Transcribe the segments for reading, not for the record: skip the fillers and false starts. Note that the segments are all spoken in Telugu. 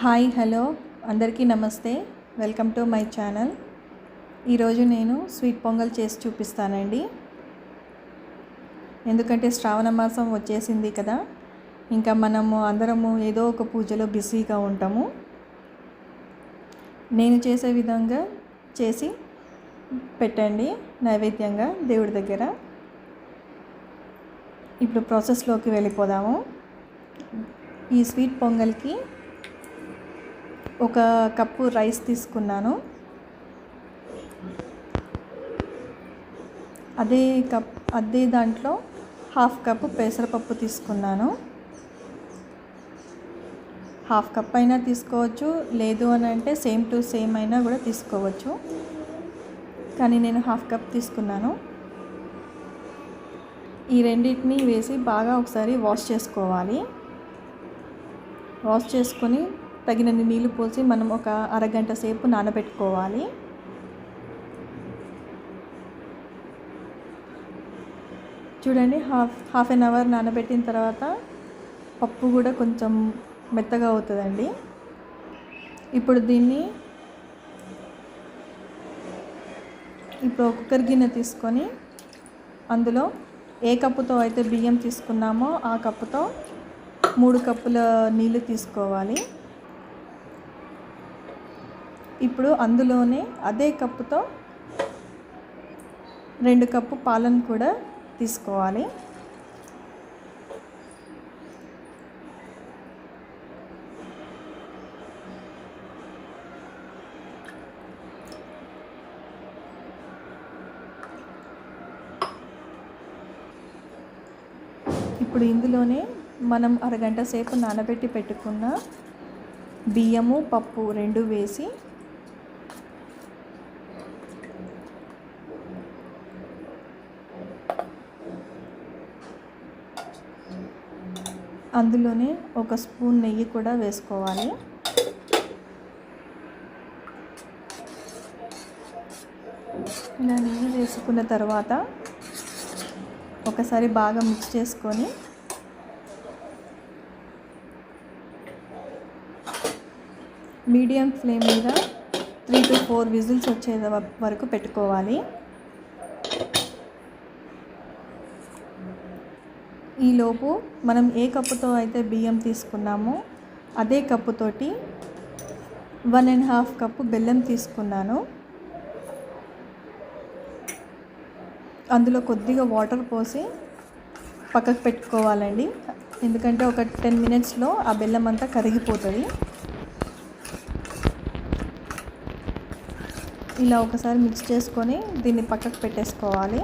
హాయ్ హలో అందరికీ నమస్తే. Welcome to my channel. ఈరోజు నేను స్వీట్ పొంగల్ చేసి చూపిస్తానండి. ఎందుకంటే శ్రావణ మాసం వచ్చేసింది కదా, ఇంకా మనము అందరము ఏదో ఒక పూజలో బిజీగా ఉంటాము. నేను చేసే విధంగా చేసి పెట్టండి నైవేద్యంగా దేవుడి దగ్గర. ఇప్పుడు ప్రాసెస్లోకి వెళ్ళిపోదాము. ఈ స్వీట్ పొంగల్కి ఒక కప్పు రైస్ తీసుకున్నాను. అదే దాంట్లో హాఫ్ కప్పు పెసరపప్పు తీసుకున్నాను. హాఫ్ కప్ అయినా తీసుకోవచ్చు, లేదు అని అంటే సేమ్ టు సేమ్ అయినా కూడా తీసుకోవచ్చు, కానీ నేను హాఫ్ కప్ తీసుకున్నాను. ఈ రెండింటిని వేసి బాగా ఒకసారి వాష్ చేసుకోవాలి. వాష్ చేసుకొని తగినన్ని నీళ్ళు పోసి మనం ఒక అరగంట సేపు నానబెట్టుకోవాలి. చూడండి, హాఫ్ అన్ అవర్ నానబెట్టిన తర్వాత పప్పు కూడా కొంచెం మెత్తగా అవుతుందండి. ఇప్పుడు ఒక కుక్కర్ గిన్నె తీసుకొని అందులో ఏ కప్పుతో అయితే బియ్యం తీసుకున్నామో ఆ కప్పుతో 3 కప్పుల నీళ్ళు తీసుకోవాలి. ఇప్పుడు అందులోనే అదే కప్పుతో 2 కప్పు పాలను కూడా తీసుకోవాలి. ఇప్పుడు ఇందులోనే మనం అరగంట సేపు నానబెట్టి పెట్టుకున్న బియ్యము పప్పు 2 వేసి అందులోనే ఒక స్పూన్ నెయ్యి కూడా వేసుకోవాలి. ఇలా నెయ్యి వేసుకున్న తర్వాత ఒకసారి బాగా మిక్స్ చేసుకొని మీడియం ఫ్లేమ్ మీద 3 to 4 విజిల్స్ వచ్చే వరకు పెట్టుకోవాలి. ఈలోపు మనం ఏ కప్పుతో అయితే బియ్యం తీసుకున్నామో అదే కప్పుతోటి 1.5 కప్పు బెల్లం తీసుకున్నాను. అందులో కొద్దిగా వాటర్ పోసి పక్కకు పెట్టుకోవాలండి, ఎందుకంటే ఒక 10 మినిట్స్లో ఆ బెల్లం అంతా కరిగిపోతుంది. ఇలా ఒకసారి మిక్స్ చేసుకొని దీన్ని పక్కకు పెట్టేసుకోవాలి.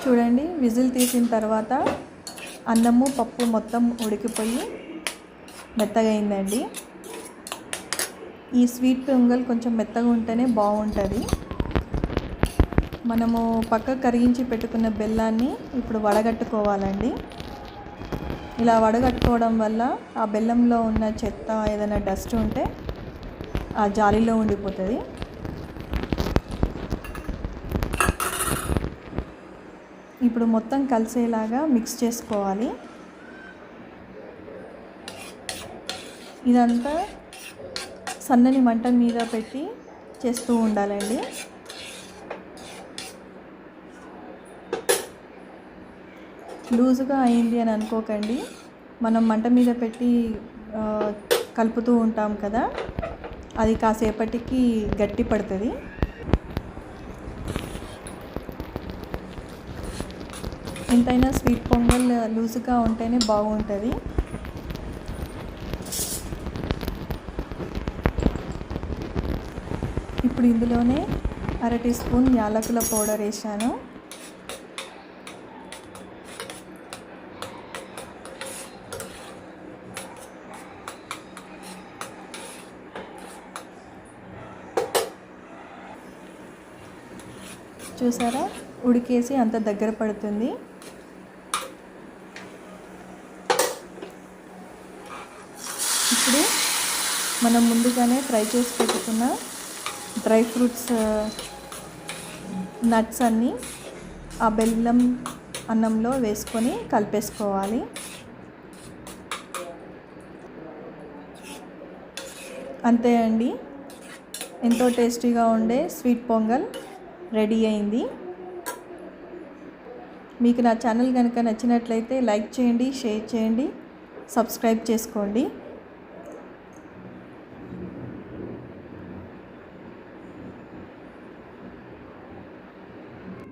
చూడండి, విజిల్ తీసిన తర్వాత అన్నము పప్పు మొత్తం ఉడికిపోయి మెత్తగా అయిందండి. ఈ స్వీట్ పొంగల్ కొంచెం మెత్తగా ఉంటేనే బాగుంటుంది. మనము పక్కకు కరిగించి పెట్టుకున్న బెల్లాన్ని ఇప్పుడు వడగట్టుకోవాలండి. ఇలా వడగట్టుకోవడం వల్ల ఆ బెల్లంలో ఉన్న చెత్త ఏదైనా డస్ట్ ఉంటే ఆ జాలీలో ఉండిపోతుంది. ఇప్పుడు మొత్తం కలిసేలాగా మిక్స్ చేసుకోవాలి. ఇదంతా సన్నని మంట మీద పెట్టి చేస్తూ ఉండాలండి. లూజుగా అయింది అని అనుకోకండి, మనం మంట మీద పెట్టి కలుపుతూ ఉంటాం కదా, అది కాసేపటికి గట్టి పడుతుంది. ఎంతైనా స్వీట్ పొంగల్ లూజుగా ఉంటేనే బాగుంటుంది. ఇప్పుడు ఇందులోనే 1/2 టీ స్పూన్ యాలకుల పౌడర్ వేసాను. చూసారా, ఉడికేసి అంత దగ్గర పడుతుంది. ఇప్పుడు మనం ముందుగానే ఫ్రై చేసి పెట్టుకున్న డ్రై ఫ్రూట్స్ నట్స్ అన్నీ ఆ బెల్లం అన్నంలో వేసుకొని కలిపేసుకోవాలి. అంతే అండి, ఎంతో టేస్టీగా ఉండే స్వీట్ పొంగల్ రెడీ అయింది. మీకు నా ఛానల్ కనుక నచ్చినట్లయితే లైక్ చేయండి, షేర్ చేయండి, సబ్స్క్రైబ్ చేసుకోండి.